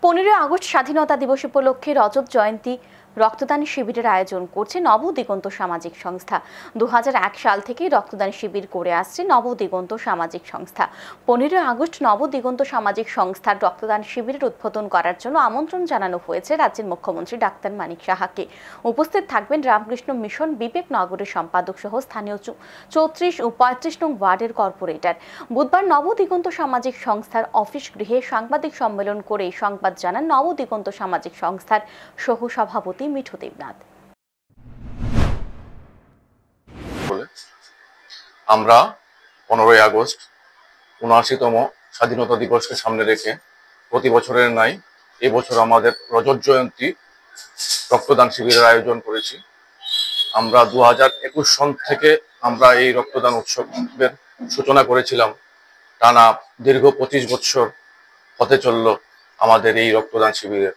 15 August স্বাধীনতা দিবস উপলক্ষে রজত জয়ন্তী রক্তদান শিবিরের আয়োজন করছে নবদিগন্ত সামাজিক সংস্থা। 2001 সাল থেকে রক্তদান শিবির করে আসছে নবদিগন্ত সামাজিক সংস্থা। 15 আগস্ট নবদিগন্ত সামাজিক সংস্থার রক্তদান শিবিরের উদ্বোধন করার জন্য আমন্ত্রণ জানানো হয়েছে রাজ্যের মুখ্যমন্ত্রী ডাক্তার মানিক সাহাকে। উপস্থিত থাকবেন রামকৃষ্ণ মিশন বিবেকনগরের সম্পাদক সহ স্থানীয় 34 ও 35 নং ওয়ার্ডের কর্পোরেটর। বুধবার নবদিগন্ত সামাজিক সংস্থার অফিস গৃহে সাংবাদিক সম্মেলন করে সংবাদ জানান নবদিগন্ত সামাজিক সংস্থার সহ সভাপতি মিঠু দেবনাথ। আমরা 15 আগস্ট 79তম স্বাধীনতা দিবসকে সামনে রেখে প্রতি বছরের ন্যায় এবছর আমাদের রজত জয়ন্তী রক্তদান শিবিরের আয়োজন করেছি। আমরা 2021 সন থেকে আমরা এই রক্তদান উৎসবের সূচনা করেছিলাম। টানা দীর্ঘ 25 বছর হতে চলল আমাদের এই রক্তদান শিবিরের।